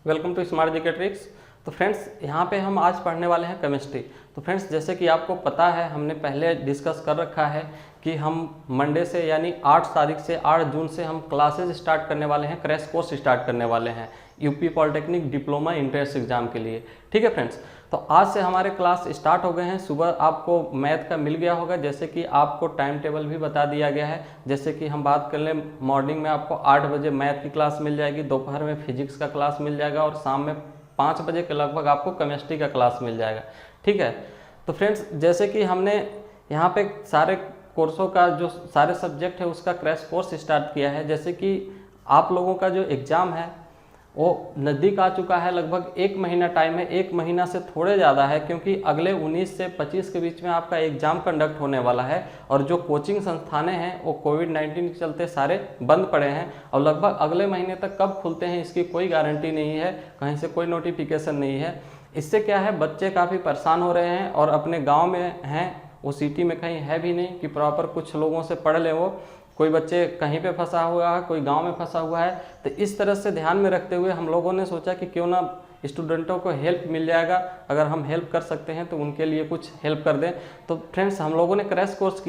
Welcome to smart GK tricks. तो friends यहाँ पे हम आज पढ़ने वाले हैं केमिस्ट्री। तो फ्रेंड्स जैसे कि आपको पता है, हमने पहले डिस्कस कर रखा है कि हम मंडे से यानी 8 तारीख से 8 जून से हम क्लासेस स्टार्ट करने वाले हैं, क्रैश कोर्स स्टार्ट करने वाले हैं UP polytechnic diploma entrance exam के लिए। ठीक है फ्रेंड्स, तो आज से हमारे क्लास स्टार्ट हो गए हैं। सुबह आपको मैथ का मिल गया होगा, जैसे कि आपको टाइम टेबल भी बता दिया गया है। जैसे कि हम बात कर लें, मॉर्निंग में आपको 8 बजे मैथ की क्लास मिल जाएगी, दोपहर में फिजिक्स का क्लास मिल जाएगा और शाम में 5 बजे के लगभग आपको केमिस्ट्री का क्लास मिल जाएगा। ठीक है, तो फ्रेंड्स जैसे कि हमने यहाँ पे सारे कोर्सों का जो सारे सब्जेक्ट है उसका क्रैश कोर्स स्टार्ट किया है। जैसे कि आप लोगों का जो एग्ज़ाम है वो नज़दीक आ चुका है, लगभग 1 महीना टाइम है, 1 महीना से थोड़े ज़्यादा है, क्योंकि अगले 19 से 25 के बीच में आपका एग्ज़ाम कंडक्ट होने वाला है। और जो कोचिंग संस्थानें हैं वो कोविड-19 के चलते सारे बंद पड़े हैं और लगभग अगले महीने तक कब खुलते हैं इसकी कोई गारंटी नहीं है, कहीं से कोई नोटिफिकेशन नहीं है। इससे क्या है, बच्चे काफ़ी परेशान हो रहे हैं और अपने गाँव में हैं, वो सिटी में कहीं है भी नहीं कि प्रॉपर कुछ लोगों से पढ़ लें। वो कोई बच्चे कहीं पे फंसा हुआ है, कोई गांव में फंसा हुआ है। तो इस तरह से ध्यान में रखते हुए हम लोगों ने सोचा कि क्यों ना स्टूडेंटों को हेल्प मिल जाएगा, अगर हम हेल्प कर सकते हैं तो उनके लिए कुछ हेल्प कर दें। तो फ्रेंड्स हम लोगों ने क्रैश कोर्स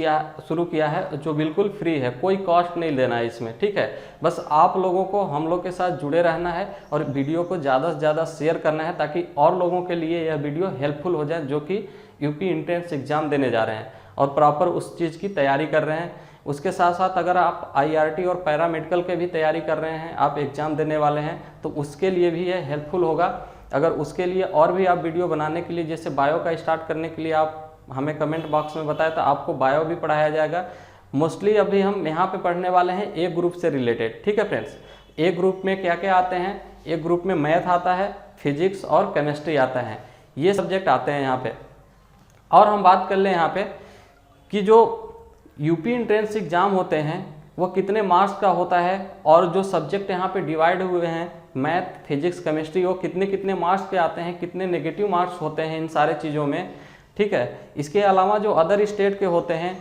शुरू किया है जो बिल्कुल फ्री है, कोई कॉस्ट नहीं देना है इसमें। ठीक है, बस आप लोगों को हम लोग के साथ जुड़े रहना है और वीडियो को ज़्यादा से ज़्यादा शेयर करना है, ताकि और लोगों के लिए यह वीडियो हेल्पफुल हो जाए जो कि यूपी एंट्रेंस एग्जाम देने जा रहे हैं और प्रॉपर उस चीज़ की तैयारी कर रहे हैं। उसके साथ साथ अगर आप IRT और पैरामेडिकल के भी तैयारी कर रहे हैं, आप एग्ज़ाम देने वाले हैं, तो उसके लिए भी ये हेल्पफुल होगा। अगर उसके लिए और भी आप वीडियो बनाने के लिए, जैसे बायो का स्टार्ट करने के लिए आप हमें कमेंट बॉक्स में बताएं, तो आपको बायो भी पढ़ाया जाएगा। मोस्टली अभी हम यहाँ पे पढ़ने वाले हैं ए ग्रुप से रिलेटेड। ठीक है फ्रेंड्स, ए ग्रुप में क्या क्या आते हैं, ए ग्रुप में मैथ आता है, फिजिक्स और केमिस्ट्री आता है, ये सब्जेक्ट आते हैं यहाँ पे। और हम बात कर लें यहाँ पे कि जो यूपी एंट्रेंस एग्जाम होते हैं वो कितने मार्क्स का होता है और जो सब्जेक्ट यहाँ पे डिवाइड हुए हैं मैथ फिजिक्स केमिस्ट्री, वो कितने कितने मार्क्स के आते हैं, कितने नेगेटिव मार्क्स होते हैं इन सारे चीज़ों में। ठीक है, इसके अलावा जो अदर स्टेट के होते हैं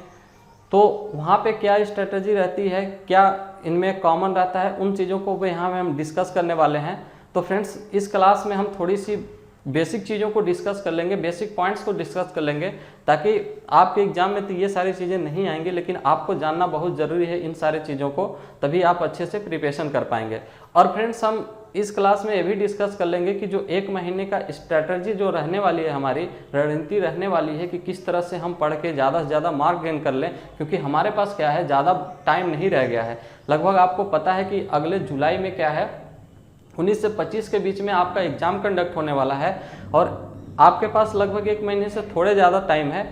तो वहाँ पे क्या स्ट्रेटजी रहती है, क्या इनमें कॉमन रहता है, उन चीज़ों को भी यहाँ में हम डिस्कस करने वाले हैं। तो फ्रेंड्स इस क्लास में हम थोड़ी सी बेसिक चीज़ों को डिस्कस कर लेंगे, बेसिक पॉइंट्स को डिस्कस कर लेंगे, ताकि आपके एग्जाम में तो ये सारी चीज़ें नहीं आएंगी, लेकिन आपको जानना बहुत ज़रूरी है इन सारी चीज़ों को, तभी आप अच्छे से प्रिपरेशन कर पाएंगे। और फ्रेंड्स हम इस क्लास में ये भी डिस्कस कर लेंगे कि जो 1 महीने का स्ट्रैटेजी जो रहने वाली है, हमारी रणनीति रहने वाली है कि किस तरह से हम पढ़ के ज़्यादा से ज़्यादा मार्क गेन कर लें, क्योंकि हमारे पास क्या है, ज़्यादा टाइम नहीं रह गया है। लगभग आपको पता है कि अगले जुलाई में क्या है, 19 से 25 के बीच में आपका एग्ज़ाम कंडक्ट होने वाला है और आपके पास लगभग 1 महीने से थोड़े ज़्यादा टाइम है।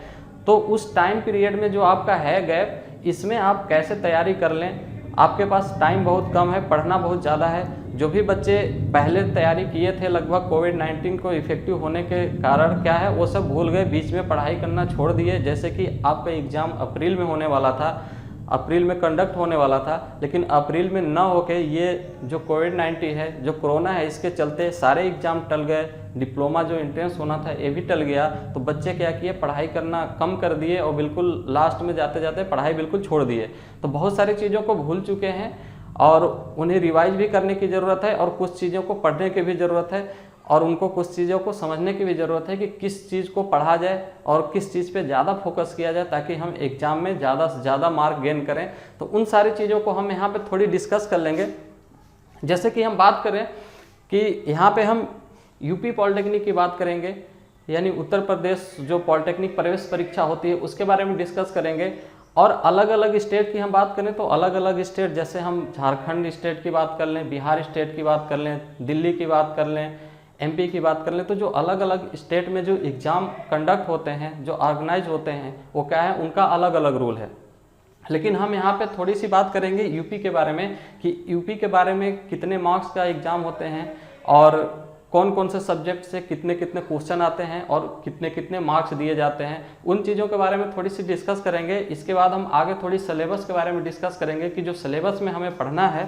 तो उस टाइम पीरियड में जो आपका है गैप, इसमें आप कैसे तैयारी कर लें। आपके पास टाइम बहुत कम है, पढ़ना बहुत ज़्यादा है। जो भी बच्चे पहले तैयारी किए थे, लगभग कोविड-19 को इफेक्टिव होने के कारण क्या है, वो सब भूल गए, बीच में पढ़ाई करना छोड़ दिए। जैसे कि आपका एग्ज़ाम अप्रैल में होने वाला था, अप्रैल में कंडक्ट होने वाला था, लेकिन अप्रैल में ना होके ये जो कोविड-19 है, जो कोरोना है, इसके चलते सारे एग्ज़ाम टल गए। डिप्लोमा जो एंट्रेंस होना था ये भी टल गया। तो बच्चे क्या किए, पढ़ाई करना कम कर दिए और बिल्कुल लास्ट में जाते जाते पढ़ाई बिल्कुल छोड़ दिए। तो बहुत सारी चीज़ों को भूल चुके हैं और उन्हें रिवाइज भी करने की ज़रूरत है और कुछ चीज़ों को पढ़ने की भी ज़रूरत है और उनको कुछ चीज़ों को समझने की भी ज़रूरत है कि किस चीज़ को पढ़ा जाए और किस चीज़ पे ज़्यादा फोकस किया जाए, ताकि हम एग्ज़ाम में ज़्यादा से ज़्यादा मार्क गेन करें। तो उन सारी चीज़ों को हम यहाँ पे थोड़ी डिस्कस कर लेंगे। जैसे कि हम बात करें कि यहाँ पे हम यूपी पॉलिटेक्निक की बात करेंगे, यानी उत्तर प्रदेश जो पॉलिटेक्निक प्रवेश परीक्षा होती है उसके बारे में डिस्कस करेंगे। और अलग अलग स्टेट की हम बात करें तो अलग अलग स्टेट, जैसे हम झारखंड स्टेट की बात कर लें, बिहार स्टेट की बात कर लें, दिल्ली की बात कर लें, MP की बात कर लें, तो जो अलग अलग स्टेट में जो एग्ज़ाम कंडक्ट होते हैं, जो ऑर्गेनाइज होते हैं, वो क्या है, उनका अलग अलग रूल है। लेकिन हम यहाँ पे थोड़ी सी बात करेंगे यूपी के बारे में कि यूपी के बारे में कितने मार्क्स का एग्ज़ाम होते हैं और कौन कौन से सब्जेक्ट से कितने कितने क्वेश्चन आते हैं और कितने कितने मार्क्स दिए जाते हैं। उन चीज़ों के बारे में थोड़ी सी डिस्कस करेंगे। इसके बाद हम आगे थोड़ी सिलेबस के बारे में डिस्कस करेंगे कि जो सिलेबस में हमें पढ़ना है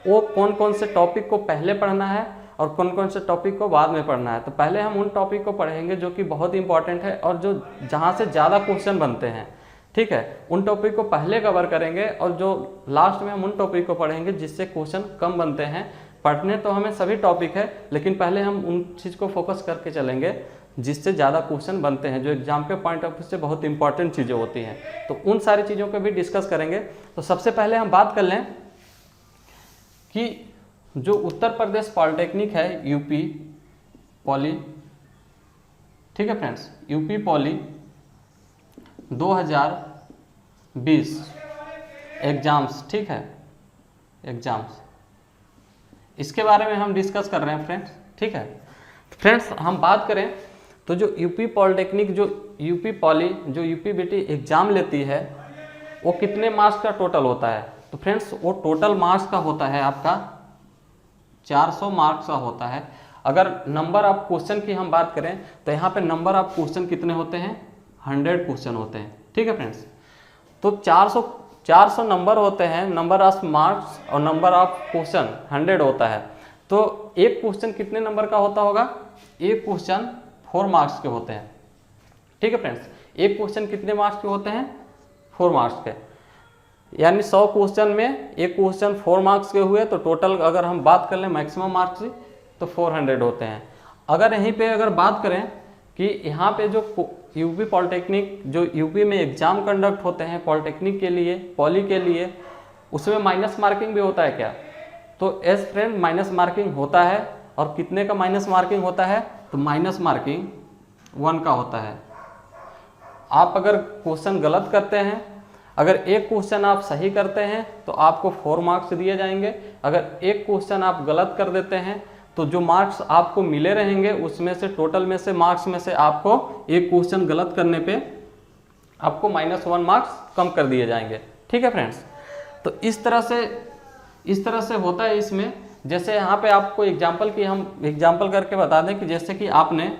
वो कौन कौन से टॉपिक को पहले पढ़ना है और कौन कौन से टॉपिक को बाद में पढ़ना है। तो पहले हम उन टॉपिक को पढ़ेंगे जो कि बहुत इंपॉर्टेंट है और जो जहाँ से ज़्यादा क्वेश्चन बनते हैं। ठीक है, उन टॉपिक को पहले कवर करेंगे और जो लास्ट में हम उन टॉपिक को पढ़ेंगे जिससे क्वेश्चन कम बनते हैं पढ़ने तो हमें सभी टॉपिक है, लेकिन पहले हम उन चीज़ को फोकस करके चलेंगे जिससे ज़्यादा क्वेश्चन बनते हैं, जो एग्जाम के पॉइंट ऑफ व्यू से बहुत इंपॉर्टेंट चीज़ें होती हैं। तो उन सारी चीज़ों को भी डिस्कस करेंगे। तो सबसे पहले हम बात कर लें कि जो उत्तर प्रदेश पॉलिटेक्निक है, यूपी पॉली, ठीक है फ्रेंड्स, यूपी पॉली 2020 एग्जाम्स, ठीक है, एग्जाम्स, इसके बारे में हम डिस्कस कर रहे हैं फ्रेंड्स, ठीक है। फ्रेंड्स हम बात करें तो जो यूपी पॉलिटेक्निक, जो यूपी पॉली, जो यूपी बेटी एग्जाम लेती है, वो कितने मार्क्स का टोटल होता है? तो फ्रेंड्स वो टोटल मार्क्स का होता है आपका 400 मार्क्स का होता है। अगर नंबर ऑफ क्वेश्चन की हम बात करें तो यहाँ पे नंबर ऑफ क्वेश्चन कितने होते हैं? 100 क्वेश्चन होते हैं, ठीक है फ्रेंड्स। तो 400 नंबर होते हैं, नंबर ऑफ मार्क्स, और नंबर ऑफ क्वेश्चन 100 होता है। तो एक क्वेश्चन कितने नंबर का होता होगा? एक क्वेश्चन 4 मार्क्स के होते हैं, ठीक है फ्रेंड्स। एक क्वेश्चन कितने मार्क्स के होते हैं? 4 मार्क्स के, यानी 100 क्वेश्चन में एक क्वेश्चन 4 मार्क्स के हुए, तो टोटल अगर हम बात कर लें मैक्सिमम मार्क्स की तो 400 होते हैं। अगर यहीं पे अगर बात करें कि यहाँ पे जो यूपी पॉलिटेक्निक, जो यूपी में एग्जाम कंडक्ट होते हैं पॉलिटेक्निक के लिए, पॉली के लिए, उसमें माइनस मार्किंग भी होता है क्या? तो एस फ्रेंड माइनस मार्किंग होता है। और कितने का माइनस मार्किंग होता है? तो माइनस मार्किंग 1 का होता है। आप अगर क्वेश्चन गलत करते हैं, अगर एक क्वेश्चन आप सही करते हैं तो आपको 4 मार्क्स दिए जाएंगे। अगर एक क्वेश्चन आप गलत कर देते हैं तो जो मार्क्स आपको मिले रहेंगे उसमें से, टोटल में से, मार्क्स में से आपको एक क्वेश्चन गलत करने पे आपको -1 मार्क्स कम कर दिए जाएंगे, ठीक है फ्रेंड्स। तो इस तरह से होता है इसमें। जैसे यहाँ पे आपको एग्जाम्पल की हम एग्जाम्पल करके बता दें कि जैसे कि आपने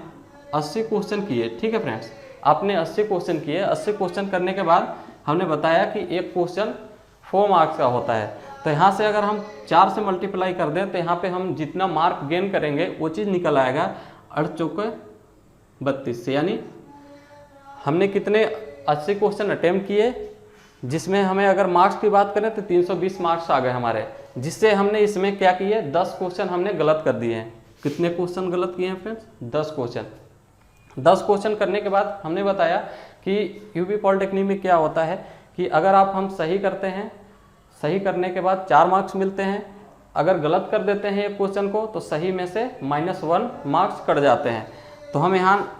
80 क्वेश्चन किए, ठीक है फ्रेंड्स, आपने 80 क्वेश्चन किए। 80 क्वेश्चन करने के बाद हमने बताया कि एक क्वेश्चन 4 मार्क्स का होता है। तो यहाँ से अगर हम 4 से मल्टीप्लाई कर दें तो यहाँ पे हम जितना मार्क गेन करेंगे वो चीज़ निकल आएगा 8 चौके 32 से। यानी हमने कितने 80 क्वेश्चन अटेम्प्ट किए, जिसमें हमें अगर मार्क्स की बात करें तो 320 मार्क्स आ गए हमारे, जिससे हमने इसमें क्या किए? 10 क्वेश्चन हमने गलत कर दिए हैं। कितने क्वेश्चन गलत किए हैं फ्रेंड्स? 10 क्वेश्चन। 10 क्वेश्चन करने के बाद हमने बताया कि यूपी पॉलिटेक्निक में क्या होता है कि अगर हम सही करते हैं, सही करने के बाद 4 मार्क्स मिलते हैं। अगर गलत कर देते हैं एक क्वेश्चन को तो सही में से -1 मार्क्स कट जाते हैं। तो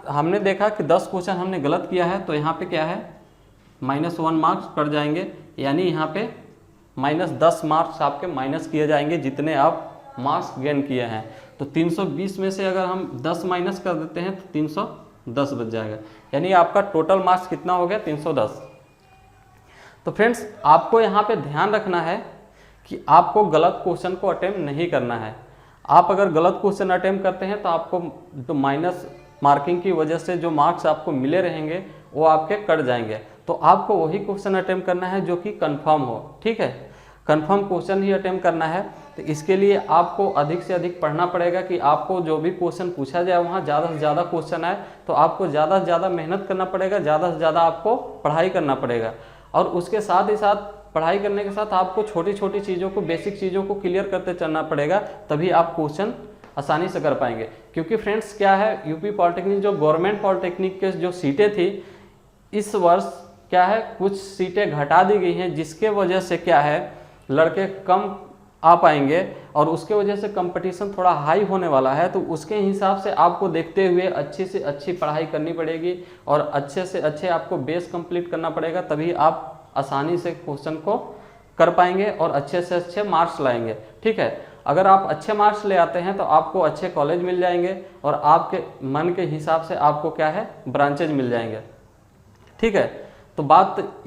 हमने देखा कि 10 क्वेश्चन हमने गलत किया है, तो यहाँ पे क्या है? -1 मार्क्स कट जाएंगे। यानी यहाँ पे -10 मार्क्स आपके माइनस किए जाएंगे जितने आप मार्क्स गेन किए हैं। तो 320 में से अगर हम 10 माइनस कर देते हैं तो 310 बच जाएगा। यानी आपका टोटल मार्क्स कितना हो गया? 310। तो फ्रेंड्स आपको यहाँ पे ध्यान रखना है कि आपको गलत क्वेश्चन को अटेम्प्ट नहीं करना है। आप अगर गलत क्वेश्चन अटेम्प्ट करते हैं तो आपको तो माइनस मार्किंग की वजह से जो मार्क्स आपको मिले रहेंगे वो आपके कट जाएंगे। तो आपको वही क्वेश्चन अटेम्प्ट करना है जो कि कंफर्म हो, ठीक है, कंफर्म क्वेश्चन ही अटेम्प्ट करना है। तो इसके लिए आपको अधिक से अधिक पढ़ना पड़ेगा कि आपको जो भी क्वेश्चन पूछा जाए वहाँ ज़्यादा से ज़्यादा क्वेश्चन आए। तो आपको ज़्यादा से ज़्यादा मेहनत करना पड़ेगा, ज़्यादा से ज़्यादा आपको पढ़ाई करना पड़ेगा। और उसके साथ ही साथ पढ़ाई करने के साथ आपको छोटी छोटी चीज़ों को, बेसिक चीज़ों को क्लियर करते चलना पड़ेगा, तभी आप क्वेश्चन आसानी से कर पाएंगे। क्योंकि फ्रेंड्स क्या है, यूपी पॉलिटेक्निक जो गवर्नमेंट पॉलिटेक्निक के जो सीटें थी, इस वर्ष क्या है कुछ सीटें घटा दी गई हैं, जिसके वजह से क्या है लड़के कम आ पाएंगे और उसके वजह से कंपटीशन थोड़ा हाई होने वाला है। तो उसके हिसाब से आपको देखते हुए अच्छी से अच्छी पढ़ाई करनी पड़ेगी और अच्छे से अच्छे आपको बेस कंप्लीट करना पड़ेगा, तभी आप आसानी से क्वेश्चन को कर पाएंगे और अच्छे से अच्छे मार्क्स लाएंगे, ठीक है। अगर आप अच्छे मार्क्स ले आते हैं तो आपको अच्छे कॉलेज मिल जाएंगे और आपके मन के हिसाब से आपको क्या है ब्रांचेज मिल जाएंगे, ठीक है। तो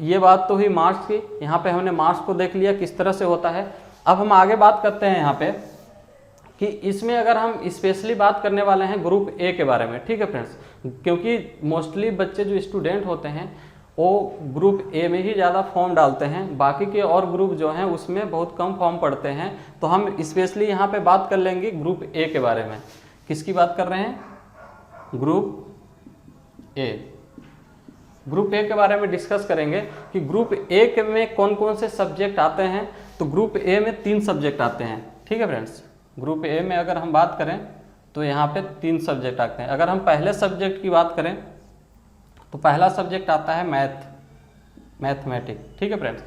ये बात तो हुई मार्क्स की। यहाँ पे हमने मार्क्स को देख लिया किस तरह से होता है। अब हम आगे बात करते हैं यहाँ पे कि इसमें अगर हम स्पेशली बात करने वाले हैं ग्रुप ए के बारे में, ठीक है फ्रेंड्स, क्योंकि मोस्टली बच्चे जो स्टूडेंट होते हैं वो ग्रुप ए में ही ज़्यादा फॉर्म डालते हैं, बाकी के और ग्रुप जो हैं उसमें बहुत कम फॉर्म पड़ते हैं। तो हम स्पेशली यहाँ पे बात कर लेंगे ग्रुप ए के बारे में। किसकी बात कर रहे हैं? Group A. ग्रुप ए के बारे में डिस्कस करेंगे कि ग्रुप ए के में कौन कौन से सब्जेक्ट आते हैं। तो ग्रुप ए में 3 सब्जेक्ट आते हैं, ठीक है फ्रेंड्स। ग्रुप ए में अगर हम बात करें तो यहाँ पे 3 सब्जेक्ट आते हैं। अगर हम पहले सब्जेक्ट की बात करें तो पहला सब्जेक्ट आता है मैथमेटिक्स, ठीक है फ्रेंड्स।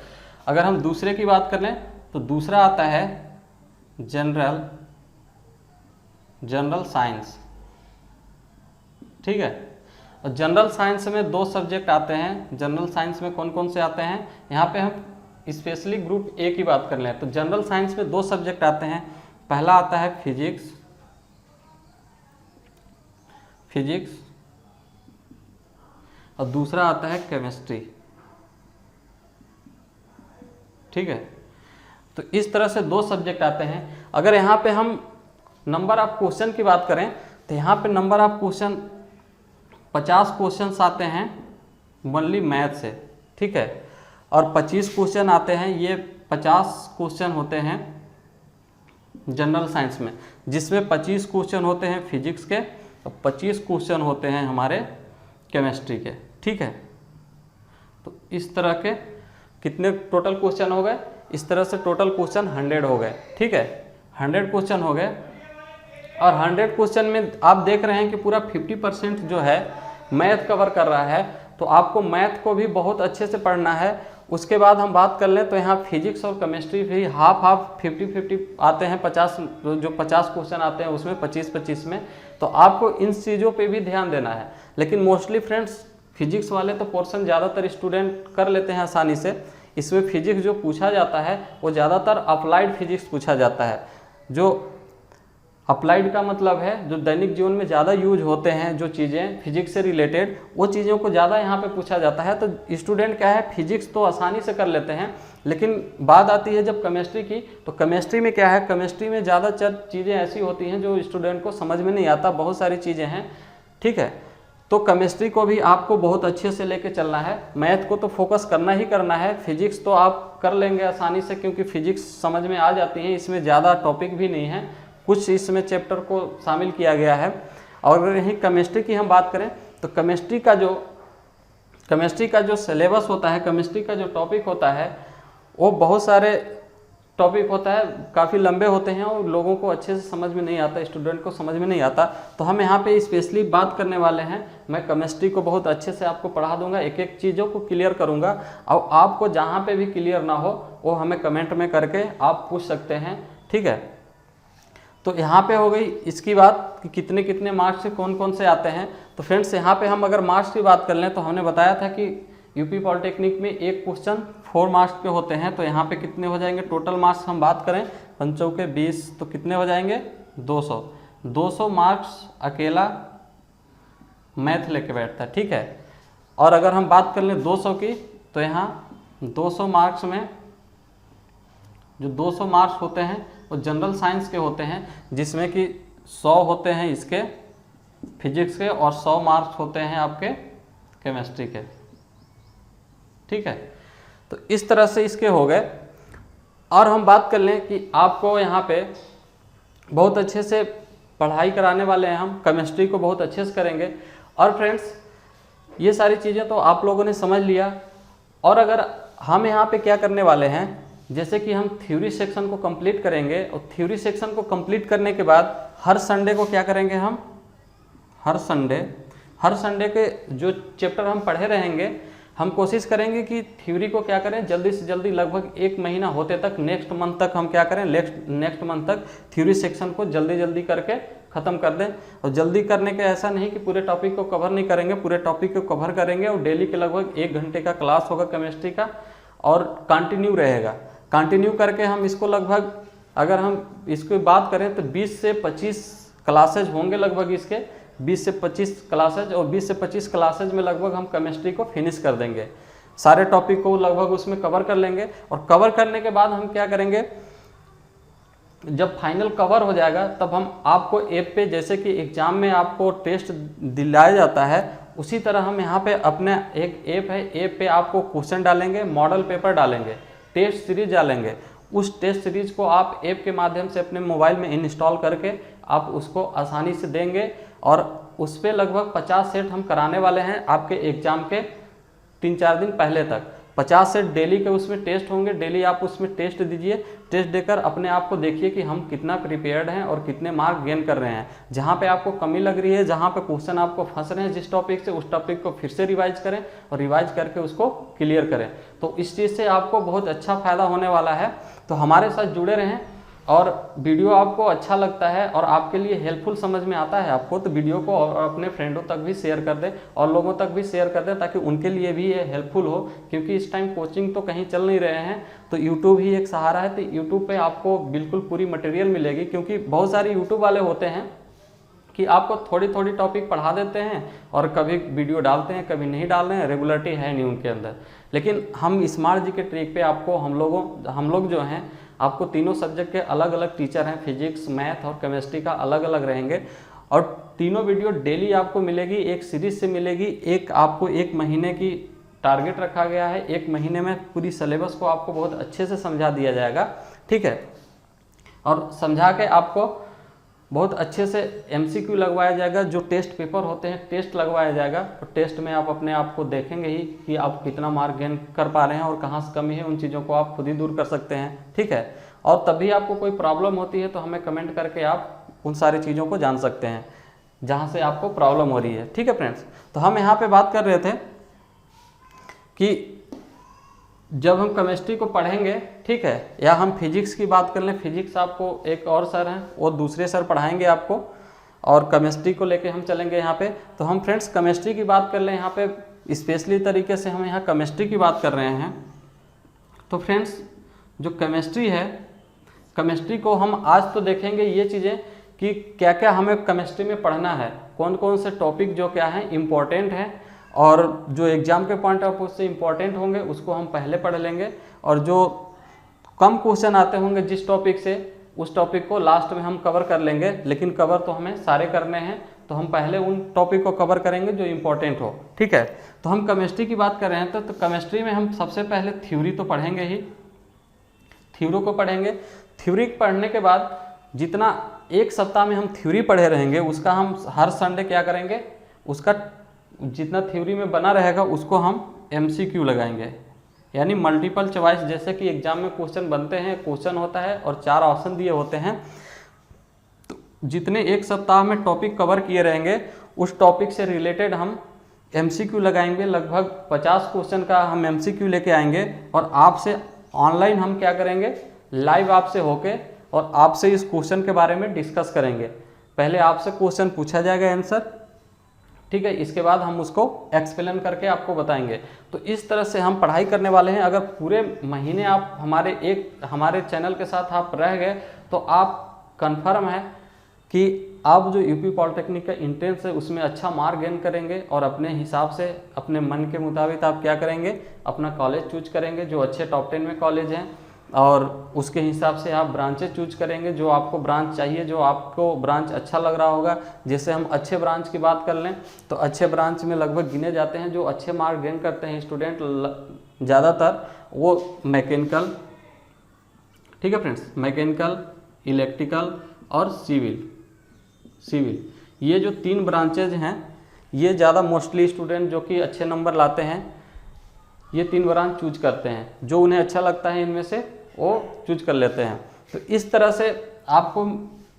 अगर हम दूसरे की बात कर लें तो दूसरा आता है जनरल साइंस, ठीक है। और जनरल साइंस में 2 सब्जेक्ट आते हैं। जनरल साइंस में कौन कौन से आते हैं, यहाँ पे हम स्पेशली ग्रुप ए की बात कर लें तो जनरल साइंस में 2 सब्जेक्ट आते हैं। पहला आता है फिजिक्स और दूसरा आता है केमिस्ट्री, ठीक है। तो इस तरह से 2 सब्जेक्ट आते हैं। अगर यहाँ पे हम नंबर ऑफ क्वेश्चन की बात करें तो यहाँ पे नंबर ऑफ क्वेश्चन 50 क्वेश्चंस आते हैं ओनली मैथ से, ठीक है। और 25 क्वेश्चन आते हैं, ये 50 क्वेश्चन होते हैं जनरल साइंस में, जिसमें 25 क्वेश्चन होते हैं फिजिक्स के और 25 क्वेश्चन होते हैं हमारे केमिस्ट्री के, ठीक है। तो इस तरह के कितने टोटल क्वेश्चन हो गए, इस तरह से टोटल क्वेश्चन 100 हो गए, ठीक है। 100 क्वेश्चन हो गए और 100 क्वेश्चन में आप देख रहे हैं कि पूरा 50% जो है मैथ कवर कर रहा है। तो आपको मैथ को भी बहुत अच्छे से पढ़ना है। उसके बाद हम बात कर लें तो यहाँ फिजिक्स और केमिस्ट्री भी हाफ 50-50 आते हैं। 50 क्वेश्चन आते हैं उसमें 25-25 में, तो आपको इन चीज़ों पे भी ध्यान देना है। लेकिन मोस्टली फ्रेंड्स फिजिक्स वाले तो पोर्शन ज़्यादातर स्टूडेंट कर लेते हैं आसानी से। इसमें फिजिक्स जो पूछा जाता है वो ज़्यादातर अप्लाइड फिजिक्स पूछा जाता है। जो अप्लाइड का मतलब है जो दैनिक जीवन में ज़्यादा यूज होते हैं, जो चीज़ें फिजिक्स से रिलेटेड, वो चीज़ों को ज़्यादा यहाँ पे पूछा जाता है। तो स्टूडेंट क्या है, फिजिक्स तो आसानी से कर लेते हैं, लेकिन बात आती है जब केमिस्ट्री की, तो केमिस्ट्री में क्या है, केमिस्ट्री में ज़्यादा चीज़ें ऐसी होती हैं जो स्टूडेंट को समझ में नहीं आता, बहुत सारी चीज़ें हैं, ठीक है। तो केमिस्ट्री को भी आपको बहुत अच्छे से लेके चलना है। मैथ को तो फोकस करना ही करना है। फिजिक्स तो आप कर लेंगे आसानी से, क्योंकि फिजिक्स समझ में आ जाती है, इसमें ज़्यादा टॉपिक भी नहीं है, कुछ इसमें चैप्टर को शामिल किया गया है। और अगर यही केमिस्ट्री की हम बात करें तो केमिस्ट्री का जो सिलेबस होता है, केमिस्ट्री का जो टॉपिक होता है, वो बहुत सारे टॉपिक होता है, काफ़ी लंबे होते हैं और लोगों को अच्छे से समझ में नहीं आता, स्टूडेंट को समझ में नहीं आता। तो हम यहाँ पे स्पेशली बात करने वाले हैं, मैं केमिस्ट्री को बहुत अच्छे से आपको पढ़ा दूंगा, एक एक चीज़ों को क्लियर करूँगा। और आपको जहाँ पे भी क्लियर ना हो वो हमें कमेंट में करके आप पूछ सकते हैं, ठीक है। तो यहाँ पे हो गई इसकी बात कि कितने कितने मार्क्स से कौन कौन से आते हैं। तो फ्रेंड्स यहाँ पे हम अगर मार्क्स की बात कर लें तो हमने बताया था कि यूपी पॉलिटेक्निक में एक क्वेश्चन 4 मार्क्स के होते हैं। तो यहाँ पे कितने हो जाएंगे टोटल मार्क्स हम बात करें, 5 × 20 तो कितने हो जाएंगे 200 मार्क्स अकेला मैथ लेके बैठता है, ठीक है। और अगर हम बात कर लें 200 की तो यहाँ 200 मार्क्स में जो 200 मार्क्स होते हैं वो जनरल साइंस के होते हैं, जिसमें कि 100 होते हैं इसके फिजिक्स के और 100 मार्क्स होते हैं आपके केमिस्ट्री के, ठीक है। तो इस तरह से इसके हो गए। और हम बात कर लें कि आपको यहाँ पे बहुत अच्छे से पढ़ाई कराने वाले हैं, हम केमिस्ट्री को बहुत अच्छे से करेंगे। और फ्रेंड्स ये सारी चीज़ें तो आप लोगों ने समझ लिया। और अगर हम यहाँ पे क्या करने वाले हैं, जैसे कि हम थ्योरी सेक्शन को कंप्लीट करेंगे और थ्योरी सेक्शन को कंप्लीट करने के बाद हर संडे को क्या करेंगे, हम हर संडे के जो चैप्टर हम पढ़े रहेंगे, हम कोशिश करेंगे कि थ्योरी को क्या करें जल्दी से जल्दी, लगभग 1 महीना होते तक, नेक्स्ट मंथ तक हम क्या करें, नेक्स्ट मंथ तक थ्योरी सेक्शन को जल्दी जल्दी करके ख़त्म कर दें। और जल्दी करने के ऐसा नहीं कि पूरे टॉपिक को कवर नहीं करेंगे, पूरे टॉपिक को कवर करेंगे। और डेली के लगभग 1 घंटे का क्लास होगा केमिस्ट्री का और कंटिन्यू रहेगा। कंटिन्यू करके हम इसको लगभग, अगर हम इसकी बात करें तो 20 से 25 क्लासेज होंगे लगभग इसके, 20 से 25 क्लासेज। और 20 से 25 क्लासेज में लगभग हम केमिस्ट्री को फिनिश कर देंगे, सारे टॉपिक को लगभग उसमें कवर कर लेंगे। और कवर करने के बाद हम क्या करेंगे, जब फाइनल कवर हो जाएगा तब हम आपको ऐप पे, जैसे कि एग्जाम में आपको टेस्ट दिलाया जाता है, उसी तरह हम यहाँ पे अपने एक ऐप है, ऐप पे आपको क्वेश्चन डालेंगे, मॉडल पेपर डालेंगे, टेस्ट सीरीज डालेंगे। उस टेस्ट सीरीज को आप ऐप के माध्यम से अपने मोबाइल में इंस्टॉल करके आप उसको आसानी से देंगे। और उस पर लगभग 50 सेट हम कराने वाले हैं आपके एग्ज़ाम के 3-4 दिन पहले तक। 50 सेट डेली के उसमें टेस्ट होंगे। डेली आप उसमें टेस्ट दीजिए, टेस्ट देकर अपने आप को देखिए कि हम कितना प्रिपेयर्ड हैं और कितने मार्क गेन कर रहे हैं। जहाँ पे आपको कमी लग रही है, जहाँ पे क्वेश्चन आपको फंस रहे हैं जिस टॉपिक से, उस टॉपिक को फिर से रिवाइज करें और रिवाइज करके उसको क्लियर करें। तो इस चीज़ से आपको बहुत अच्छा फायदा होने वाला है। तो हमारे साथ जुड़े रहें, और वीडियो आपको अच्छा लगता है और आपके लिए हेल्पफुल समझ में आता है आपको, तो वीडियो को और अपने फ्रेंडों तक भी शेयर कर दें और लोगों तक भी शेयर कर दें, ताकि उनके लिए भी ये हेल्पफुल हो। क्योंकि इस टाइम कोचिंग तो कहीं चल नहीं रहे हैं, तो यूट्यूब ही एक सहारा है। तो यूट्यूब पे आपको बिल्कुल पूरी मटेरियल मिलेगी, क्योंकि बहुत सारे यूट्यूब वाले होते हैं कि आपको थोड़ी थोड़ी टॉपिक पढ़ा देते हैं और कभी वीडियो डालते हैं, कभी नहीं डाल रहे हैं, रेगुलरिटी है नहीं उनके अंदर। लेकिन हम स्मार्ट जी के ट्रिक पे आपको हम लोग जो हैं आपको तीनों सब्जेक्ट के अलग अलग टीचर हैं, फिजिक्स, मैथ और केमिस्ट्री का अलग अलग रहेंगे, और तीनों वीडियो डेली आपको मिलेगी, एक सीरीज से मिलेगी। एक आपको 1 महीने की टारगेट रखा गया है, 1 महीने में पूरी सिलेबस को आपको बहुत अच्छे से समझा दिया जाएगा, ठीक है। और समझा के आपको बहुत अच्छे से MCQ लगवाया जाएगा, जो टेस्ट पेपर होते हैं टेस्ट लगवाया जाएगा। तो टेस्ट में आप अपने आप को देखेंगे ही कि आप कितना मार्क गेन कर पा रहे हैं और कहाँ से कमी है, उन चीज़ों को आप खुद ही दूर कर सकते हैं, ठीक है। और तभी आपको कोई प्रॉब्लम होती है तो हमें कमेंट करके आप उन सारी चीज़ों को जान सकते हैं जहाँ से आपको प्रॉब्लम हो रही है, ठीक है फ्रेंड्स। तो हम यहाँ पर बात कर रहे थे कि जब हम केमिस्ट्री को पढ़ेंगे, ठीक है, या हम फिजिक्स की बात कर लें, फिजिक्स आपको एक और सर हैं, वो दूसरे सर पढ़ाएंगे आपको, और केमिस्ट्री को लेके हम चलेंगे यहाँ पे। तो हम फ्रेंड्स केमिस्ट्री की बात कर लें, यहाँ पे स्पेशली तरीके से हम यहाँ केमिस्ट्री की बात कर रहे हैं। तो फ्रेंड्स जो केमिस्ट्री है, केमिस्ट्री को हम आज तो देखेंगे ये चीज़ें कि क्या क्या हमें केमिस्ट्री में पढ़ना है, कौन कौन से टॉपिक जो क्या हैं इम्पोर्टेंट हैं, और जो एग्ज़ाम के पॉइंट ऑफ व्यू से इम्पोर्टेंट होंगे उसको हम पहले पढ़ लेंगे, और जो कम क्वेश्चन आते होंगे जिस टॉपिक से, उस टॉपिक को लास्ट में हम कवर कर लेंगे। लेकिन कवर तो हमें सारे करने हैं, तो हम पहले उन टॉपिक को कवर करेंगे जो इम्पोर्टेंट हो, ठीक है। तो हम केमिस्ट्री की बात कर रहे हैं, तो केमिस्ट्री में हम सबसे पहले थ्योरी तो पढ़ेंगे ही, थ्योरी को पढ़ेंगे। थ्योरी पढ़ने के बाद जितना 1 सप्ताह में हम थ्योरी पढ़े रहेंगे, उसका हम हर संडे क्या करेंगे, उसका जितना थ्योरी में बना रहेगा उसको हम MCQ लगाएंगे, यानी मल्टीपल चॉइस। जैसे कि एग्जाम में क्वेश्चन बनते हैं, क्वेश्चन होता है और 4 ऑप्शन दिए होते हैं, तो जितने 1 सप्ताह में टॉपिक कवर किए रहेंगे उस टॉपिक से रिलेटेड हम MCQ लगाएंगे। लगभग 50 क्वेश्चन का हम MCQ लेके आएंगे, और आपसे ऑनलाइन हम क्या करेंगे, लाइव आपसे होके और आपसे इस क्वेश्चन के बारे में डिस्कस करेंगे। पहले आपसे क्वेश्चन पूछा जाएगा, आंसर, ठीक है, इसके बाद हम उसको एक्सप्लेन करके आपको बताएंगे। तो इस तरह से हम पढ़ाई करने वाले हैं। अगर पूरे महीने आप हमारे चैनल के साथ आप रह गए, तो आप कंफर्म है कि आप जो यूपी पॉलिटेक्निक का एंट्रेंस है उसमें अच्छा मार्क गेन करेंगे, और अपने हिसाब से अपने मन के मुताबिक आप क्या करेंगे, अपना कॉलेज चूज करेंगे जो अच्छे टॉप 10 में कॉलेज हैं, और उसके हिसाब से आप ब्रांचेस चूज करेंगे जो आपको ब्रांच चाहिए, जो आपको ब्रांच अच्छा लग रहा होगा। जैसे हम अच्छे ब्रांच की बात कर लें, तो अच्छे ब्रांच में लगभग गिने जाते हैं जो अच्छे मार्क गेन करते हैं स्टूडेंट, ज़्यादातर वो मैकेनिकल, ठीक है फ्रेंड्स, मैकेनिकल, इलेक्ट्रिकल और सिविल, ये जो 3 ब्रांचेज हैं, ये ज़्यादा मोस्टली स्टूडेंट जो कि अच्छे नंबर लाते हैं ये 3 ब्रांच चूज करते हैं, जो उन्हें अच्छा लगता है इनमें से वो चूज कर लेते हैं। तो इस तरह से आपको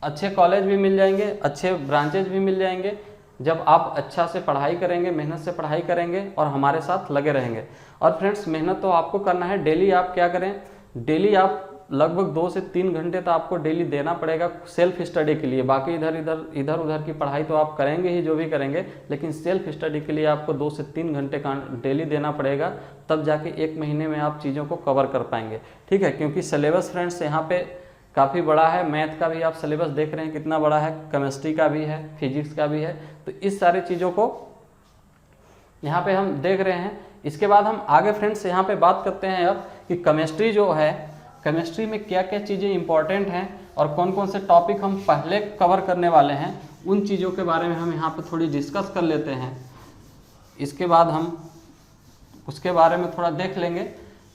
अच्छे कॉलेज भी मिल जाएंगे, अच्छे ब्रांचेज भी मिल जाएंगे, जब आप अच्छा से पढ़ाई करेंगे, मेहनत से पढ़ाई करेंगे और हमारे साथ लगे रहेंगे। और फ्रेंड्स मेहनत तो आपको करना है, डेली आप क्या करें, डेली आप लगभग 2 से 3 घंटे तो आपको डेली देना पड़ेगा सेल्फ स्टडी के लिए। बाकी इधर उधर की पढ़ाई तो आप करेंगे ही, जो भी करेंगे, लेकिन सेल्फ स्टडी के लिए आपको 2 से 3 घंटे का डेली देना पड़ेगा, तब जाके 1 महीने में आप चीज़ों को कवर कर पाएंगे, ठीक है। क्योंकि सिलेबस फ्रेंड्स यहाँ पे काफ़ी बड़ा है, मैथ का भी आप सिलेबस देख रहे हैं कितना बड़ा है, केमिस्ट्री का भी है, फिजिक्स का भी है। तो इस सारी चीज़ों को यहाँ पे हम देख रहे हैं। इसके बाद हम आगे फ्रेंड्स यहाँ पे बात करते हैं अब कि केमिस्ट्री जो है, केमिस्ट्री में क्या क्या चीज़ें इंपॉर्टेंट हैं और कौन कौन से टॉपिक हम पहले कवर करने वाले हैं, उन चीज़ों के बारे में हम यहाँ पे थोड़ी डिस्कस कर लेते हैं। इसके बाद हम उसके बारे में थोड़ा देख लेंगे,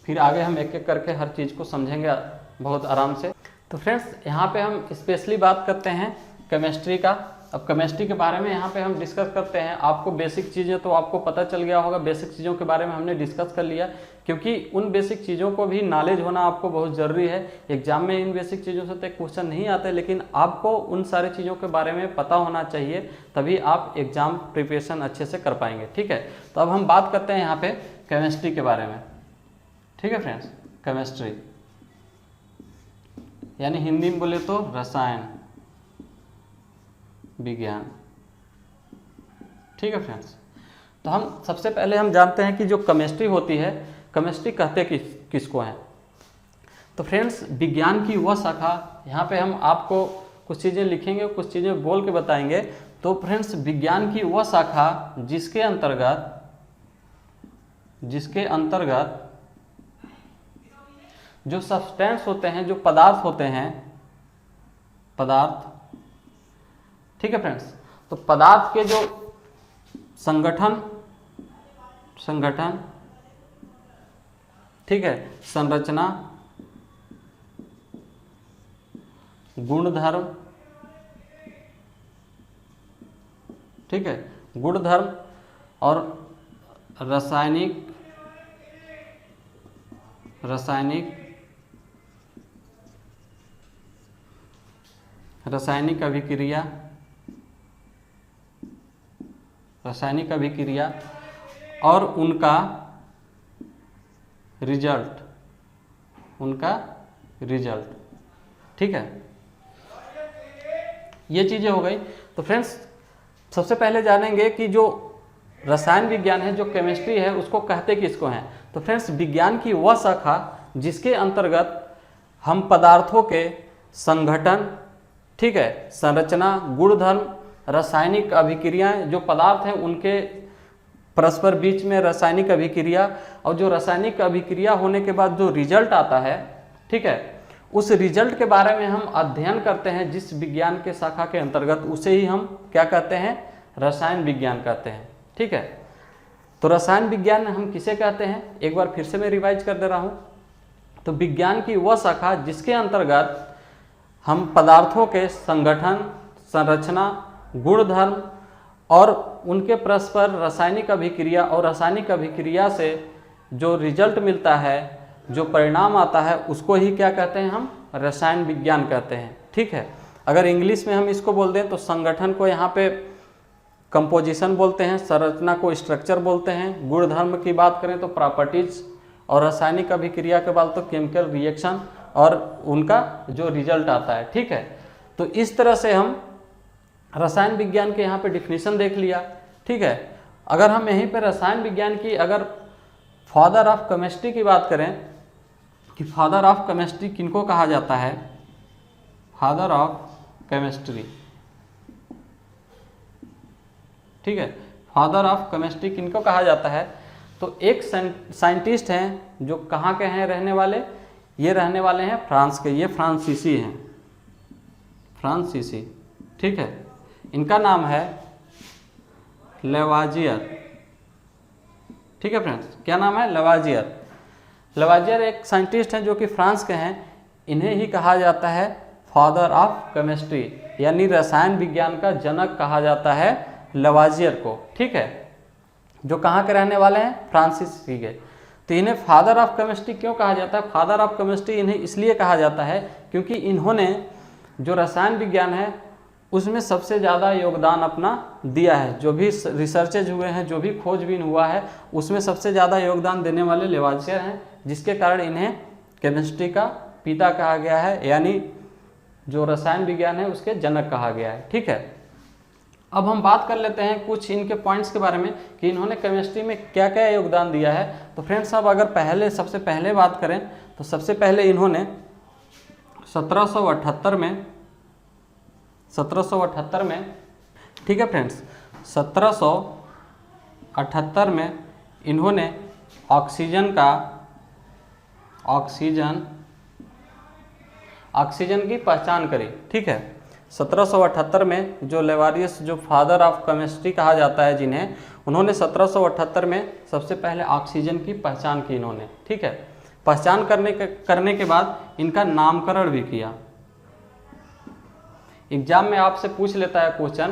फिर आगे हम एक एक करके हर चीज़ को समझेंगे बहुत आराम से। तो फ्रेंड्स यहाँ पे हम स्पेशली बात करते हैं केमिस्ट्री का, अब केमिस्ट्री के बारे में यहाँ पे हम डिस्कस करते हैं। आपको बेसिक चीज़ें तो आपको पता चल गया होगा, बेसिक चीज़ों के बारे में हमने डिस्कस कर लिया, क्योंकि उन बेसिक चीज़ों को भी नॉलेज होना आपको बहुत ज़रूरी है। एग्जाम में इन बेसिक चीज़ों से तो क्वेश्चन नहीं आते, लेकिन आपको उन सारी चीज़ों के बारे में पता होना चाहिए, तभी आप एग्ज़ाम प्रिपरेशन अच्छे से कर पाएंगे। ठीक है, तो अब हम बात करते हैं यहाँ पे केमिस्ट्री के बारे में। ठीक है फ्रेंड्स, केमिस्ट्री यानी हिंदी में बोले तो रसायन विज्ञान। ठीक है फ्रेंड्स, तो हम सबसे पहले हम जानते हैं कि जो केमिस्ट्री होती है, केमिस्ट्री कहते किसको हैं। तो फ्रेंड्स, विज्ञान की वह शाखा, यहाँ पे हम आपको कुछ चीज़ें लिखेंगे, कुछ चीज़ें बोल के बताएंगे। तो फ्रेंड्स, विज्ञान की वह शाखा जिसके अंतर्गत जो सब्सटेंस होते हैं, जो पदार्थ होते हैं, पदार्थ। ठीक है फ्रेंड्स, तो पदार्थ के जो संगठन, ठीक है, संरचना, गुणधर्म, ठीक है, गुणधर्म और रासायनिक अभिक्रिया और उनका रिजल्ट। ठीक है, ये चीजें हो गई। तो फ्रेंड्स, सबसे पहले जानेंगे कि जो रसायन विज्ञान है, जो केमिस्ट्री है, उसको कहते किसको हैं। तो फ्रेंड्स, विज्ञान की वह शाखा जिसके अंतर्गत हम पदार्थों के संगठन, ठीक है, संरचना, गुणधर्म, रासायनिक अभिक्रियाएं, जो पदार्थ हैं उनके परस्पर बीच में रासायनिक अभिक्रिया, और जो रासायनिक अभिक्रिया होने के बाद जो रिजल्ट आता है, ठीक है, उस रिजल्ट के बारे में हम अध्ययन करते हैं। जिस विज्ञान के शाखा के अंतर्गत, उसे ही हम क्या कहते हैं, रसायन विज्ञान कहते हैं। ठीक है, तो रसायन विज्ञान हम किसे कहते हैं, एक बार फिर से मैं रिवाइज कर दे रहा हूँ। तो विज्ञान की वह शाखा जिसके अंतर्गत हम पदार्थों के संगठन, संरचना, गुणधर्म और उनके परस्पर रासायनिक अभिक्रिया, और रासायनिक अभिक्रिया से जो रिजल्ट मिलता है, जो परिणाम आता है, उसको ही क्या कहते हैं, हम रसायन विज्ञान कहते हैं। ठीक है, अगर इंग्लिश में हम इसको बोल दें तो संगठन को यहाँ पे कंपोजिशन बोलते हैं, संरचना को स्ट्रक्चर बोलते हैं, गुणधर्म की बात करें तो प्रॉपर्टीज, और रासायनिक अभिक्रिया के बाद तो केमिकल रिएक्शन और उनका जो रिजल्ट आता है। ठीक है, तो इस तरह से हम रसायन विज्ञान के यहाँ पे डिफिनीशन देख लिया। ठीक है, अगर हम यहीं पे रसायन विज्ञान की अगर फादर ऑफ केमिस्ट्री की बात करें कि फादर ऑफ केमिस्ट्री किनको कहा जाता है, फादर ऑफ केमिस्ट्री, ठीक है, फादर ऑफ केमिस्ट्री किनको कहा जाता है, तो एक साइंटिस्ट हैं जो कहाँ के हैं रहने वाले, ये रहने वाले हैं फ्रांस के, ये फ्रांसीसी हैं, फ्रांसीसी। ठीक है, इनका नाम है लेवाजियर। ठीक है फ्रेंड्स, क्या नाम है, लेवाजियर। लेवाजियर एक साइंटिस्ट हैं जो कि फ्रांस के हैं, इन्हें ही कहा जाता है फादर ऑफ केमिस्ट्री, यानी रसायन विज्ञान का जनक कहा जाता है लेवाजियर को। ठीक है, जो कहाँ के रहने वाले हैं, फ्रांसीसी के। तो इन्हें फादर ऑफ केमिस्ट्री क्यों कहा जाता है, फादर ऑफ केमिस्ट्री इन्हें इसलिए कहा जाता है क्योंकि इन्होंने जो रसायन विज्ञान है उसमें सबसे ज़्यादा योगदान अपना दिया है। जो भी रिसर्चेज हुए हैं, जो भी खोजबीन हुआ है, उसमें सबसे ज़्यादा योगदान देने वाले लेवाजियर हैं, जिसके कारण इन्हें केमिस्ट्री का पिता कहा गया है, यानी जो रसायन विज्ञान है उसके जनक कहा गया है। ठीक है, अब हम बात कर लेते हैं कुछ इनके पॉइंट्स के बारे में कि इन्होंने केमिस्ट्री में क्या क्या योगदान दिया है। तो फ्रेंड्स, अब अगर सबसे पहले बात करें तो सबसे पहले इन्होंने 1778 में, ठीक है फ्रेंड्स, 1778 में इन्होंने ऑक्सीजन की पहचान करी। ठीक है, 1778 में जो लेवारियस, जो फादर ऑफ केमिस्ट्री कहा जाता है जिन्हें, उन्होंने 1778 में सबसे पहले ऑक्सीजन की पहचान की इन्होंने। ठीक है, पहचान करने के बाद इनका नामकरण भी किया। एग्जाम में आपसे पूछ लेता है क्वेश्चन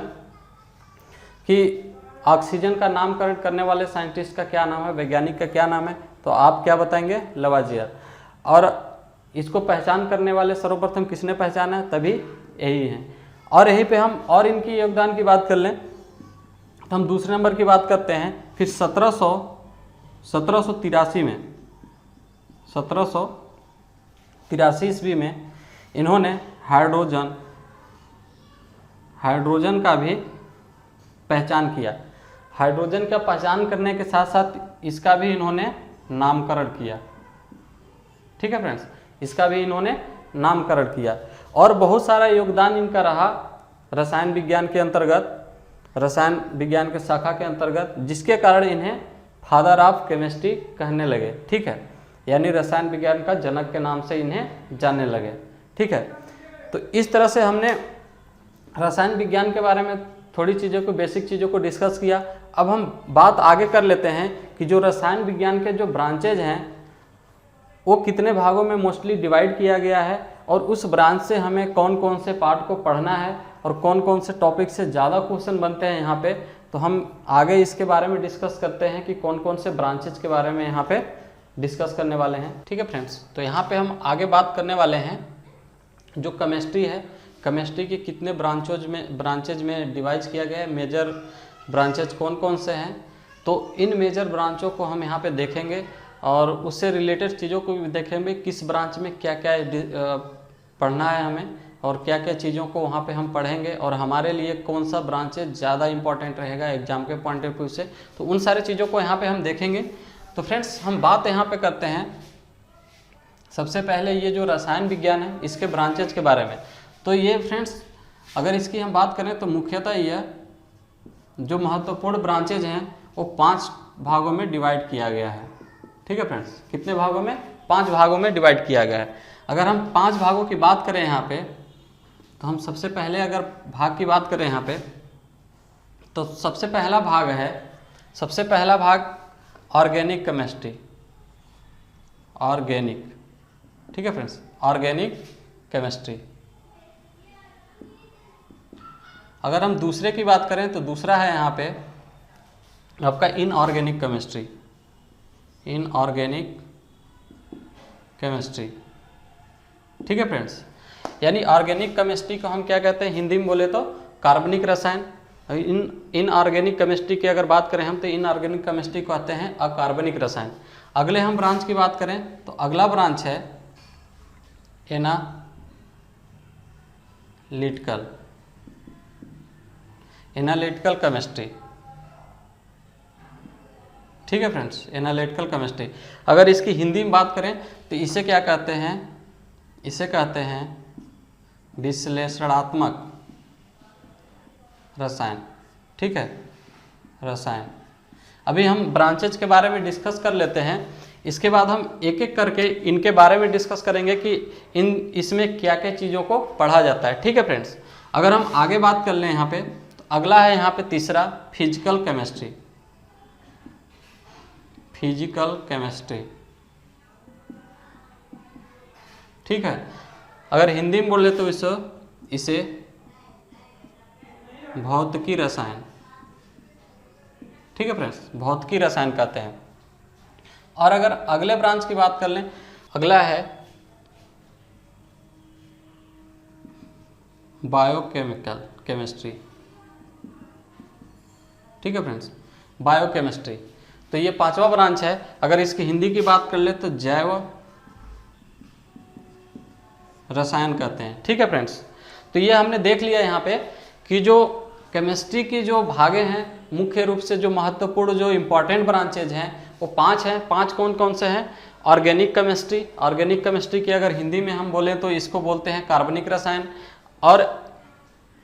कि ऑक्सीजन का नामकरण करने वाले साइंटिस्ट का क्या नाम है, वैज्ञानिक का क्या नाम है, तो आप क्या बताएंगे, लवाजियर। और इसको पहचान करने वाले सर्वप्रथम किसने पहचाना, तभी यही हैं। और यहीं पे हम और इनकी योगदान की बात कर लें तो हम दूसरे नंबर की बात करते हैं। फिर 1783 में 1783 ईस्वी में इन्होंने हाइड्रोजन का भी पहचान किया। हाइड्रोजन का पहचान करने के साथ साथ इसका भी इन्होंने नामकरण किया। ठीक है फ्रेंड्स, इसका भी इन्होंने नामकरण किया। और बहुत सारा योगदान इनका रहा रसायन विज्ञान के अंतर्गत, रसायन विज्ञान के शाखा के अंतर्गत, जिसके कारण इन्हें फादर ऑफ केमिस्ट्री कहने लगे। ठीक है, यानी रसायन विज्ञान का जनक के नाम से इन्हें जानने लगे। ठीक है, तो इस तरह से हमने रसायन विज्ञान के बारे में थोड़ी चीज़ों को, बेसिक चीज़ों को डिस्कस किया। अब हम बात आगे कर लेते हैं कि जो रसायन विज्ञान के जो ब्रांचेज हैं वो कितने भागों में मोस्टली डिवाइड किया गया है, और उस ब्रांच से हमें कौन कौन से पार्ट को पढ़ना है और कौन कौन से टॉपिक से ज़्यादा क्वेश्चन बनते हैं यहाँ पे। तो हम आगे इसके बारे में डिस्कस करते हैं कि कौन कौन से ब्रांचेज के बारे में यहाँ पे डिस्कस करने वाले हैं। ठीक है फ्रेंड्स, तो यहाँ पे हम आगे बात करने वाले हैं जो केमिस्ट्री है, केमिस्ट्री के कितने ब्रांचेज में डिवाइड किया गया है, मेजर ब्रांचेज कौन कौन से हैं। तो इन मेजर ब्रांचों को हम यहाँ पे देखेंगे और उससे रिलेटेड चीज़ों को भी देखेंगे, किस ब्रांच में क्या क्या पढ़ना है हमें और क्या क्या चीज़ों को वहाँ पे हम पढ़ेंगे, और हमारे लिए कौन सा ब्रांचेज ज़्यादा इंपॉर्टेंट रहेगा एग्जाम के पॉइंट ऑफ व्यू से। तो उन सारे चीज़ों को यहाँ पे हम देखेंगे। तो फ्रेंड्स, हम बात यहाँ पे करते हैं सबसे पहले ये जो रसायन विज्ञान है इसके ब्रांचेज के बारे में। तो ये फ्रेंड्स, अगर इसकी हम बात करें तो मुख्यतः ये जो महत्वपूर्ण ब्रांचेज हैं वो 5 भागों में डिवाइड किया गया है। ठीक है फ्रेंड्स, कितने भागों में, 5 भागों में डिवाइड किया गया है। अगर हम 5 भागों की बात करें यहाँ पे, तो हम सबसे पहले अगर भाग की बात करें यहाँ पे, तो सबसे पहला भाग ऑर्गेनिक केमिस्ट्री, ऑर्गेनिक। ठीक है फ्रेंड्स, ऑर्गेनिक केमिस्ट्री। अगर हम दूसरे की बात करें तो दूसरा है यहाँ पे आपका इनऑर्गेनिक केमिस्ट्री, इनऑर्गेनिक केमिस्ट्री। ठीक है फ्रेंड्स, यानी ऑर्गेनिक केमिस्ट्री को हम क्या कहते हैं, हिंदी में बोले तो कार्बनिक रसायन। इनऑर्गेनिक केमिस्ट्री की अगर बात करें हम तो इनऑर्गेनिक केमिस्ट्री को कहते हैं अकार्बनिक रसायन। अगले हम ब्रांच की बात करें तो अगला ब्रांच है एनालिटिकल केमिस्ट्री। ठीक है फ्रेंड्स, एनालिटिकल केमिस्ट्री। अगर इसकी हिंदी में बात करें तो इसे क्या कहते हैं, इसे कहते हैं विश्लेषणात्मक रसायन। ठीक है, रसायन। अभी हम ब्रांचेज के बारे में डिस्कस कर लेते हैं, इसके बाद हम एक एक करके इनके बारे में डिस्कस करेंगे कि इसमें क्या क्या चीज़ों को पढ़ा जाता है। ठीक है फ्रेंड्स, अगर हम आगे बात कर लें यहाँ पे, तो अगला है यहाँ पे तीसरा फिजिकल केमिस्ट्री, फिजिकल केमिस्ट्री। ठीक है, अगर हिंदी में बोले तो इसे भौतिकी रसायन। ठीक है फ्रेंड्स, भौतिकी रसायन कहते हैं। और अगर अगले ब्रांच की बात कर लें, अगला है बायोकेमिकल केमिस्ट्री। ठीक है फ्रेंड्स, बायोकेमिस्ट्री। तो ये 5वां ब्रांच है। अगर इसकी हिंदी की बात कर ले तो जैव रसायन कहते हैं। ठीक है फ्रेंड्स, तो ये हमने देख लिया यहाँ पे कि जो केमिस्ट्री की जो भागे हैं, मुख्य रूप से जो महत्वपूर्ण जो इम्पॉर्टेंट ब्रांचेज हैं वो 5 हैं। 5 कौन कौन से हैं? Organic chemistry. ऑर्गेनिक केमिस्ट्री की अगर हिंदी में हम बोलें तो इसको बोलते हैं कार्बनिक रसायन। और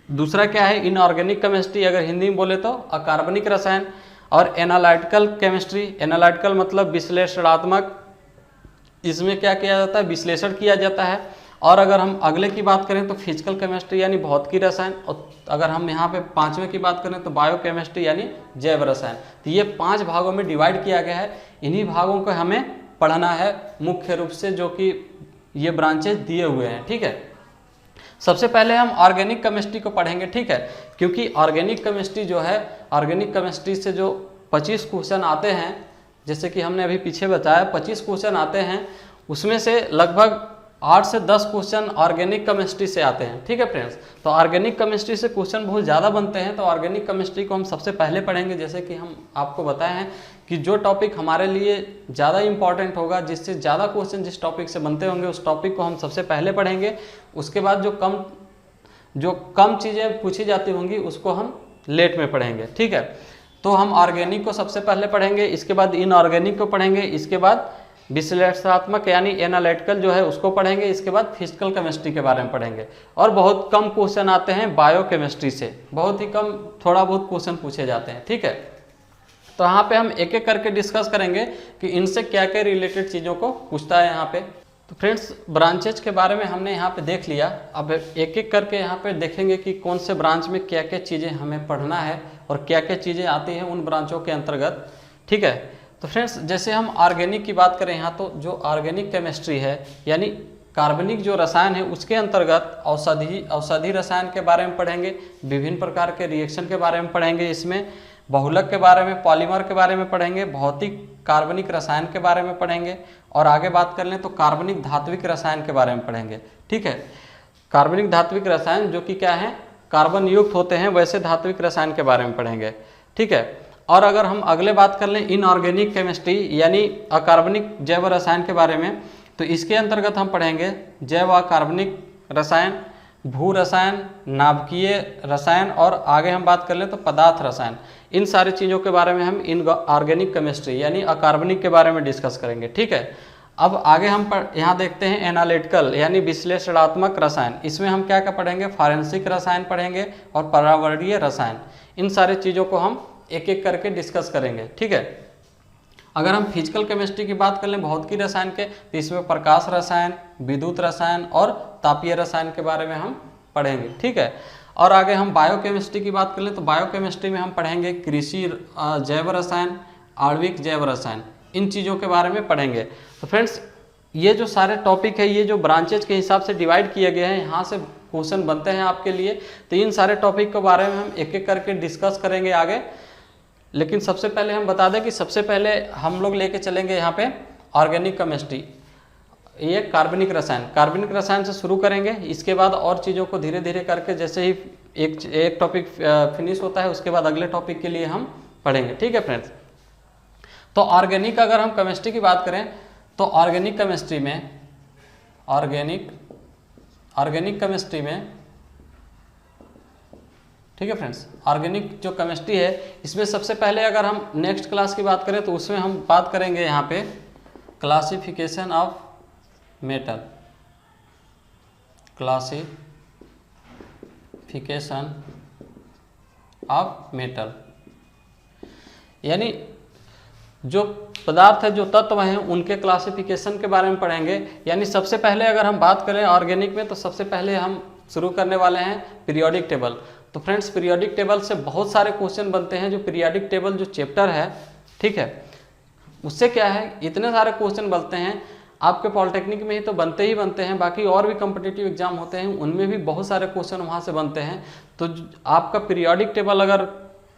दूसरा क्या है? इनऑर्गेनिक केमिस्ट्री, अगर हिंदी में बोले तो अकार्बनिक रसायन। और एनालिटिकल केमिस्ट्री, एनालिटिकल मतलब विश्लेषणात्मक, इसमें क्या किया जाता है? विश्लेषण किया जाता है। और अगर हम अगले की बात करें तो फिजिकल केमिस्ट्री यानी भौतिकी रसायन। और अगर हम यहाँ पे 5वें की बात करें तो बायोकेमिस्ट्री यानी जैव रसायन। तो ये 5 भागों में डिवाइड किया गया है। इन्हीं भागों को हमें पढ़ना है मुख्य रूप से, जो कि ये ब्रांचेज दिए हुए हैं। ठीक है, सबसे पहले हम ऑर्गेनिक केमिस्ट्री को पढ़ेंगे, ठीक है, क्योंकि ऑर्गेनिक केमिस्ट्री जो है, ऑर्गेनिक केमिस्ट्री से जो 25 क्वेश्चन आते हैं, जैसे कि हमने अभी पीछे बताया 25 क्वेश्चन आते हैं, उसमें से लगभग 8 से 10 क्वेश्चन ऑर्गेनिक केमिस्ट्री से आते हैं, ठीक है फ्रेंड्स। तो ऑर्गेनिक केमिस्ट्री से क्वेश्चन बहुत ज़्यादा बनते हैं, तो ऑर्गेनिक केमिस्ट्री को हम सबसे पहले पढ़ेंगे। जैसे कि हम आपको बताए हैं कि जो टॉपिक हमारे लिए ज़्यादा इंपॉर्टेंट होगा, जिससे ज़्यादा क्वेश्चन जिस टॉपिक से बनते होंगे, उस टॉपिक को हम सबसे पहले पढ़ेंगे। उसके बाद जो कम चीज़ें पूछी जाती होंगी उसको हम लेट में पढ़ेंगे, ठीक है। तो हम ऑर्गेनिक को सबसे पहले पढ़ेंगे, इसके बाद इनऑर्गेनिक को पढ़ेंगे, इसके बाद विश्लेषणात्मक यानी एनालिटिकल जो है उसको पढ़ेंगे, इसके बाद फिजिकल केमिस्ट्री के बारे में पढ़ेंगे। और बहुत कम क्वेश्चन आते हैं बायोकेमिस्ट्री से, बहुत ही कम, थोड़ा बहुत क्वेश्चन पूछे जाते हैं, ठीक है। तो यहाँ पे हम एक एक करके डिस्कस करेंगे कि इनसे क्या क्या रिलेटेड चीज़ों को पूछता है यहाँ पे। तो फ्रेंड्स, ब्रांचेज के बारे में हमने यहाँ पे देख लिया। अब एक एक करके यहाँ पे देखेंगे कि कौन से ब्रांच में क्या क्या चीज़ें हमें पढ़ना है और क्या क्या चीज़ें आती हैं उन ब्रांचों के अंतर्गत, ठीक है। तो फ्रेंड्स, जैसे हम ऑर्गेनिक की बात करें यहाँ, तो जो ऑर्गेनिक केमिस्ट्री है यानी कार्बनिक जो रसायन है उसके अंतर्गत औषधि रसायन के बारे में पढ़ेंगे, विभिन्न प्रकार के रिएक्शन के बारे में पढ़ेंगे, इसमें बहुलक के बारे में, पॉलीमर के बारे में पढ़ेंगे, भौतिक कार्बनिक रसायन के बारे में पढ़ेंगे, और आगे बात कर लें तो कार्बनिक धात्विक रसायन के बारे में पढ़ेंगे, ठीक है। कार्बनिक धात्विक रसायन जो कि क्या है, कार्बन युक्त होते हैं, वैसे धात्विक रसायन के बारे में पढ़ेंगे, ठीक है। और अगर हम अगले बात कर लें इनऑर्गेनिक केमिस्ट्री यानी अकार्बनिक जैव रसायन के बारे में, तो इसके अंतर्गत हम पढ़ेंगे जैव अकार्बनिक रसायन, भू रसायन, नाभिकीय रसायन, और आगे हम बात कर लें तो पदार्थ रसायन। इन सारी चीज़ों के बारे में हम इनऑर्गेनिक केमिस्ट्री यानी अकार्बनिक के बारे में डिस्कस करेंगे, ठीक है। अब आगे हम यहाँ देखते हैं एनालिटिकल यानी विश्लेषणात्मक रसायन। इसमें हम क्या क्या पढ़ेंगे, फॉरेंसिक रसायन पढ़ेंगे और पर्यावरणीय रसायन। इन सारी चीज़ों को हम एक एक करके डिस्कस करेंगे, ठीक है। अगर हम फिजिकल केमिस्ट्री की बात कर लें भौतिकी रसायन के, तो इसमें प्रकाश रसायन, विद्युत रसायन और तापीय रसायन के बारे में हम पढ़ेंगे, ठीक है। और आगे हम बायोकेमिस्ट्री की बात कर लें तो बायोकेमिस्ट्री में हम पढ़ेंगे कृषि जैव रसायन, आणविक जैव रसायन, इन चीज़ों के बारे में पढ़ेंगे। तो फ्रेंड्स, ये जो सारे टॉपिक है, ये जो ब्रांचेज के हिसाब से डिवाइड किए गए हैं, यहाँ से क्वेश्चन बनते हैं आपके लिए। तो इन सारे टॉपिक के बारे में हम एक एक करके डिस्कस करेंगे आगे। लेकिन सबसे पहले हम बता दें कि सबसे पहले हम लोग लेके चलेंगे यहाँ पे ऑर्गेनिक केमिस्ट्री, ये कार्बनिक रसायन से शुरू करेंगे। इसके बाद और चीज़ों को धीरे धीरे करके जैसे ही एक टॉपिक फिनिश होता है उसके बाद अगले टॉपिक के लिए हम पढ़ेंगे, ठीक है फ्रेंड्स। तो ऑर्गेनिक अगर हम केमिस्ट्री की बात करें तो ऑर्गेनिक केमिस्ट्री में ठीक है फ्रेंड्स, ऑर्गेनिक जो केमिस्ट्री है इसमें सबसे पहले अगर हम नेक्स्ट क्लास की बात करें तो उसमें हम बात करेंगे यहाँ पे क्लासिफिकेशन ऑफ मेटल, यानी जो पदार्थ है, जो तत्व हैं, उनके क्लासिफिकेशन के बारे में पढ़ेंगे। यानी सबसे पहले अगर हम बात करें ऑर्गेनिक में तो सबसे पहले हम शुरू करने वाले हैं पीरियोडिक टेबल। तो फ्रेंड्स, पीरियोडिक टेबल से बहुत सारे क्वेश्चन बनते हैं। जो पीरियोडिक टेबल जो चैप्टर है, ठीक है, उससे क्या है, इतने सारे क्वेश्चन बनते हैं। आपके पॉलिटेक्निक में ही तो बनते ही बनते हैं, बाकी और भी कॉम्पिटिटिव एग्जाम होते हैं उनमें भी बहुत सारे क्वेश्चन वहाँ से बनते हैं। तो आपका पीरियोडिक टेबल अगर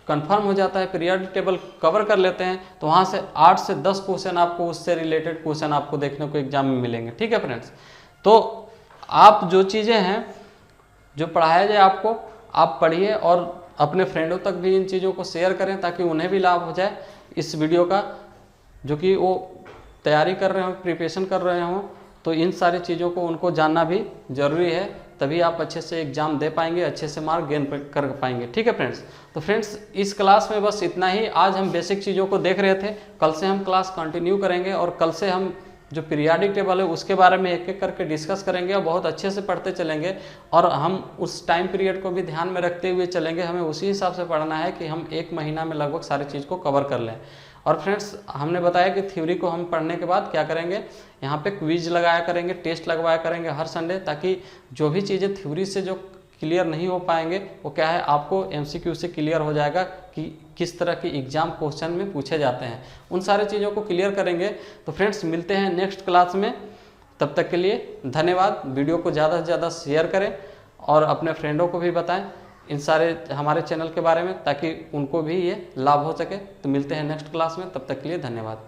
कंफर्म हो जाता है, पीरियोडिक टेबल कवर कर लेते हैं, तो वहाँ से 8 से 10 क्वेश्चन आपको उससे रिलेटेड क्वेश्चन आपको देखने को एग्जाम में मिलेंगे, ठीक है फ्रेंड्स। तो आप जो चीज़ें हैं, जो पढ़ाया जाए आपको, आप पढ़िए और अपने फ्रेंडों तक भी इन चीज़ों को शेयर करें ताकि उन्हें भी लाभ हो जाए इस वीडियो का, जो कि वो तैयारी कर रहे हो, प्रिपरेशन कर रहे हों। तो इन सारी चीज़ों को उनको जानना भी ज़रूरी है, तभी आप अच्छे से एग्ज़ाम दे पाएंगे, अच्छे से मार्क गेन कर पाएंगे, ठीक है फ्रेंड्स। तो फ्रेंड्स, इस क्लास में बस इतना ही। आज हम बेसिक चीज़ों को देख रहे थे, कल से हम क्लास कंटिन्यू करेंगे और कल से हम जो पीरियोडिक टेबल है उसके बारे में एक एक करके डिस्कस करेंगे और बहुत अच्छे से पढ़ते चलेंगे। और हम उस टाइम पीरियड को भी ध्यान में रखते हुए चलेंगे, हमें उसी हिसाब से पढ़ना है कि हम 1 महीना में लगभग सारी चीज़ को कवर कर लें। और फ्रेंड्स, हमने बताया कि थ्योरी को हम पढ़ने के बाद क्या करेंगे, यहाँ पे क्विज लगाया करेंगे, टेस्ट लगवाया करेंगे हर संडे, ताकि जो भी चीज़ें थ्योरी से जो क्लियर नहीं हो पाएंगे वो क्या है, आपको MCQ से क्लियर हो जाएगा कि किस तरह के एग्जाम क्वेश्चन में पूछे जाते हैं। उन सारे चीज़ों को क्लियर करेंगे। तो फ्रेंड्स, मिलते हैं नेक्स्ट क्लास में, तब तक के लिए धन्यवाद। वीडियो को ज़्यादा से ज़्यादा शेयर करें और अपने फ्रेंडों को भी बताएं इन सारे हमारे चैनल के बारे में, ताकि उनको भी ये लाभ हो सके। तो मिलते हैं नेक्स्ट क्लास में, तब तक के लिए धन्यवाद।